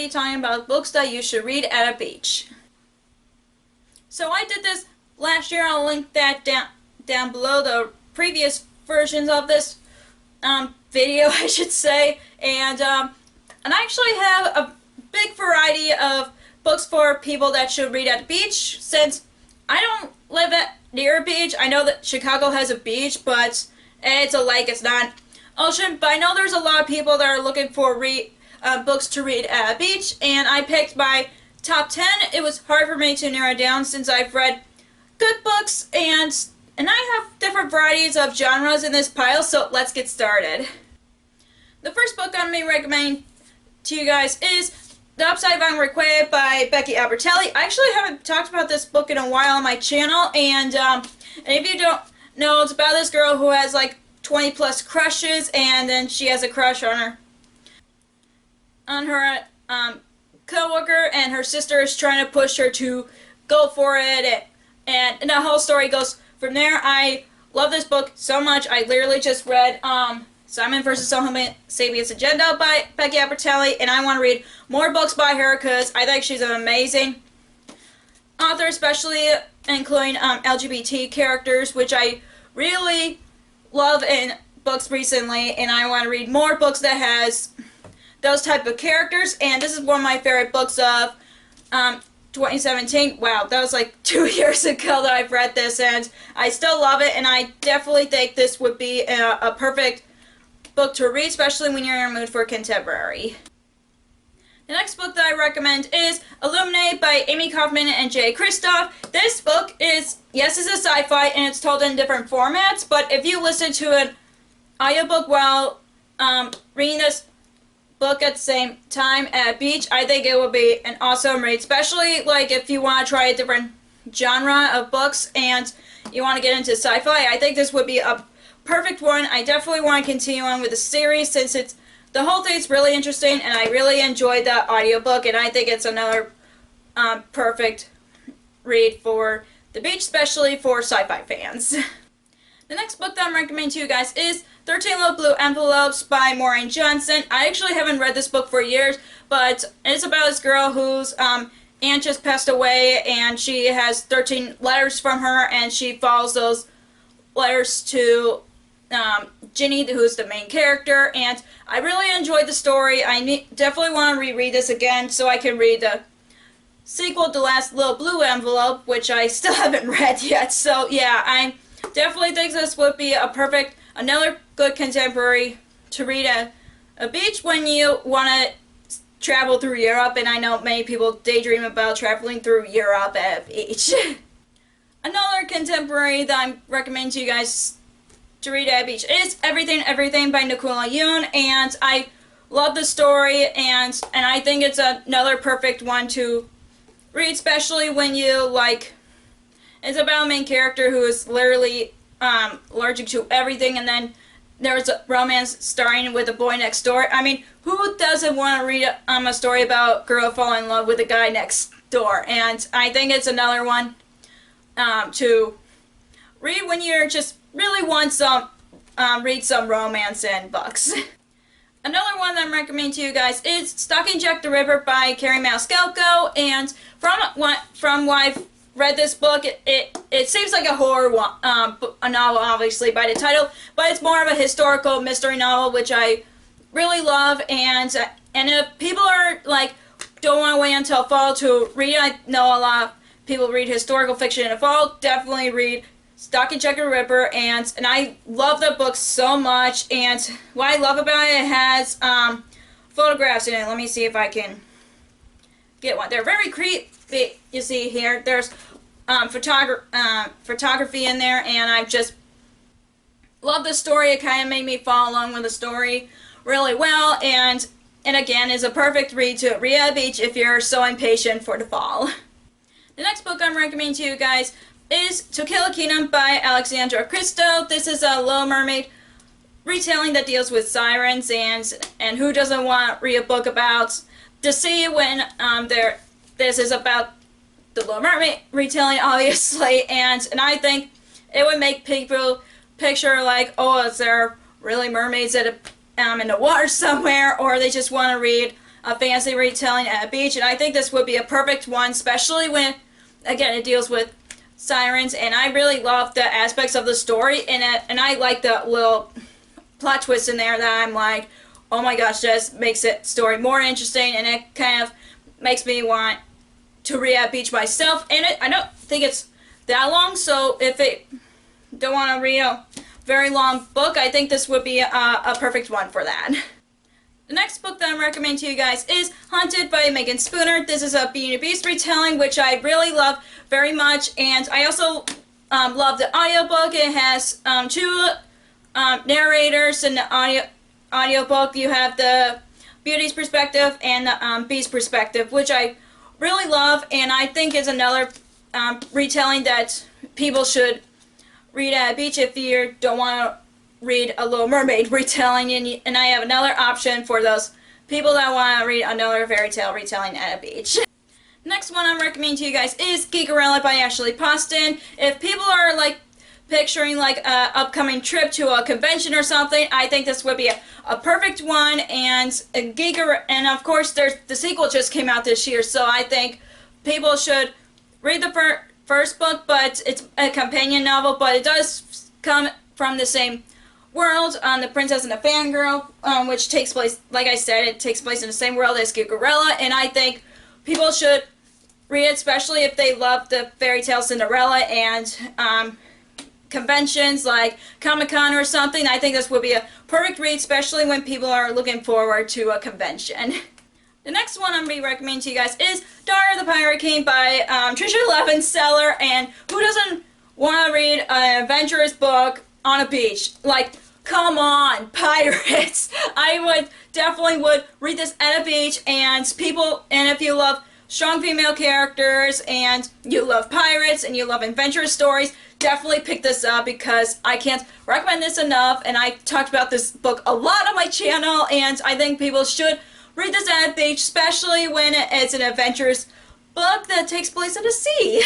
be talking about books that you should read at a beach. So I did this last year. I'll link that down below, the previous versions of this video, I should say. And I actually have a big variety of books for people that should read at the beach. Since I don't live near a beach, I know that Chicago has a beach, but it's a lake, it's not ocean. But I know there's a lot of people that are looking for books to read at a beach, and I picked my top 10. It was hard for me to narrow down since I've read good books, and I have different varieties of genres in this pile, so let's get started. The first book I'm going to recommend to you guys is The Upside Down Requited by Becky Albertelli. I actually haven't talked about this book in a while on my channel, and if you don't know, it's about this girl who has like 20 plus crushes, and then she has a crush on her co-worker, and her sister is trying to push her to go for it, and the whole story goes from there. I love this book so much. I literally just read Simon vs. Homo Sapiens Agenda by Becky Albertelli, and I want to read more books by her because I think she's an amazing author, especially including LGBT characters, which I really love in books recently, and I want to read more books that has those type of characters. And this is one of my favorite books of 2017. Wow, that was like 2 years ago that I've read this, and I still love it, and I definitely think this would be a perfect book to read, especially when you're in a mood for contemporary. The next book that I recommend is Illuminate by Amy Kaufman and Jay Kristoff. This book is, yes, it's a sci-fi and it's told in different formats, but if you listen to an audiobook while reading this book at the same time at a beach, I think it would be an awesome read, especially like if you want to try a different genre of books and you want to get into sci-fi. I think this would be a perfect one. I definitely want to continue on with the series since the whole thing's really interesting, and I really enjoyed the audiobook, and I think it's another perfect read for the beach, especially for sci-fi fans. The next book that I'm recommending to you guys is 13 Little Blue Envelopes by Maureen Johnson. I actually haven't read this book for years, but it's about this girl whose aunt just passed away, and she has 13 letters from her, and she follows those letters to Ginny, who's the main character, and I really enjoyed the story. I definitely want to reread this again so I can read the sequel to Last Little Blue Envelope, which I still haven't read yet. So yeah, I definitely think this would be another good contemporary to read at a beach when you want to travel through Europe, and I know many people daydream about traveling through Europe at a beach. Another contemporary that I'm recommending to you guys to read at a beach is Everything Everything by Nicola Yoon, and I love the story, and I think it's another perfect one to read, especially when you like, it's about a main character who is literally allergic to everything, and then there's a romance starring with a boy next door. I mean, who doesn't want to read a story about a girl falling in love with a guy next door? And I think it's another one to read when you're just really want some read some romance in books. Another one that I'm recommending to you guys is Stalking Jack the Ripper by Carrie Maniscalco, and from what I've read this book, it seems like a horror a novel, obviously by the title, but it's more of a historical mystery novel, which I really love. And if people are like don't want to wait until fall to read it, I know a lot of people read historical fiction in the fall. Definitely read Stalking Jack the Ripper, and I love the book so much. And what I love about it has photographs in it. Let me see if I can get one. They're very creepy. You see here, there's photography in there, and I just love the story. It kind of made me fall along with the story really well, and again, is a perfect read to read at the beach if you're so impatient for the fall. The next book I'm recommending to you guys is To Kill a Kingdom by Alexandra Christo. This is a Little Mermaid retelling that deals with sirens, and who doesn't want to read a book about the sea when this is about the Little Mermaid retelling, obviously, and I think it would make people picture like, oh, is there really mermaids in the water somewhere, or they just want to read a fantasy retelling at a beach, and I think this would be a perfect one, especially when, again, it deals with sirens, and I really love the aspects of the story in it, and I like the little plot twist in there that I'm like, oh my gosh, just makes it story more interesting, and it kind of makes me want to read at beach myself. And I don't think it's that long, so if it don't want to read a very long book, I think this would be a perfect one for that. The next book that I'm recommending to you guys is Haunted by Megan Spooner. This is a Beauty and the Beast retelling, which I really love very much, and I also love the audiobook. It has two narrators in the audiobook. You have the Beauty's perspective and the Beast's perspective, which I really love, and I think is another retelling that people should read at a beach if you don't want to read a Little Mermaid retelling, and I have another option for those people that want to read another fairy tale retelling at a beach. Next one I'm recommending to you guys is Geekerella by Ashley Poston. If people are like picturing like a upcoming trip to a convention or something, I think this would be a perfect one. And and of course the sequel just came out this year, so I think people should read the first book, but it's a companion novel, but it does come from the same world, The Princess and the Fangirl, which takes place, like I said, it takes place in the same world as Geekerella, and I think people should read it, especially if they love the fairy tale Cinderella and conventions like Comic-Con or something. I think this would be a perfect read, especially when people are looking forward to a convention. The next one I'm going to be recommending to you guys is Daughter of the Pirate King by Trisha Levenseller, and who doesn't want to read an adventurous book on a beach? Like, come on, pirates! I definitely would read this at a beach, and if you love strong female characters, and you love pirates, and you love adventurous stories, definitely pick this up, because I can't recommend this enough, and I talked about this book a lot on my channel, and I think people should read this at a beach, especially when it's an adventurous book that takes place at the sea.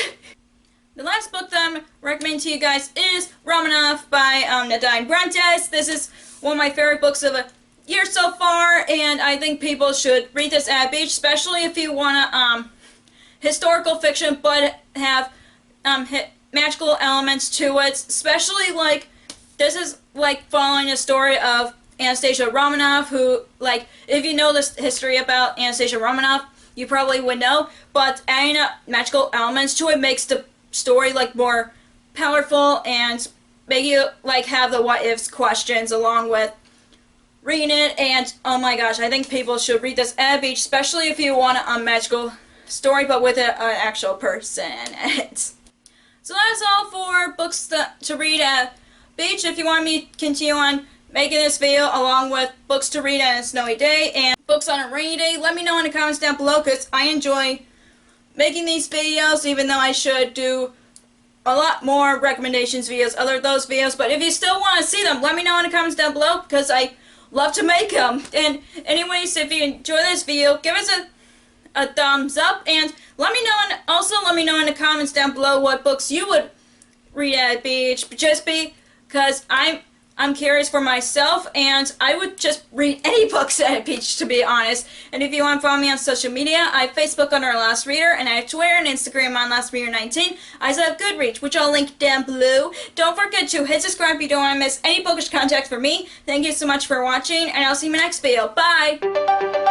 The last book that I'm recommending to you guys is Romanoff by Nadine Brentes. This is one of my favorite books of the year so far, and I think people should read this at a beach, especially if you want to historical fiction but have magical elements to it, especially like this is like following the story of Anastasia Romanoff, who, like, if you know this history about Anastasia Romanoff, you probably would know, but adding magical elements to it makes the story like more powerful and make you like have the what ifs questions along with reading it. And oh my gosh, I think people should read this at a beach, especially if you want a magical story but with an actual person in it. So that's all for books to read at beach. If you want me to continue on making this video along with books to read on a snowy day and books on a rainy day, let me know in the comments down below, because I enjoy making these videos, even though I should do a lot more recommendations videos other than those videos. But if you still want to see them, let me know in the comments down below, because I love to make them. And anyways, if you enjoy this video, give us a thumbs up, and let me know, and also let me know in the comments down below what books you would read at a beach, just because I'm curious for myself, and I would just read any books at a beach, to be honest. And if you want to follow me on social media, I have Facebook under Last Reader, and I have Twitter and Instagram on LastReader19. I also have Goodreads, which I'll link down below. Don't forget to hit subscribe if you don't want to miss any bookish content from me. Thank you so much for watching, and I'll see you in my next video. Bye!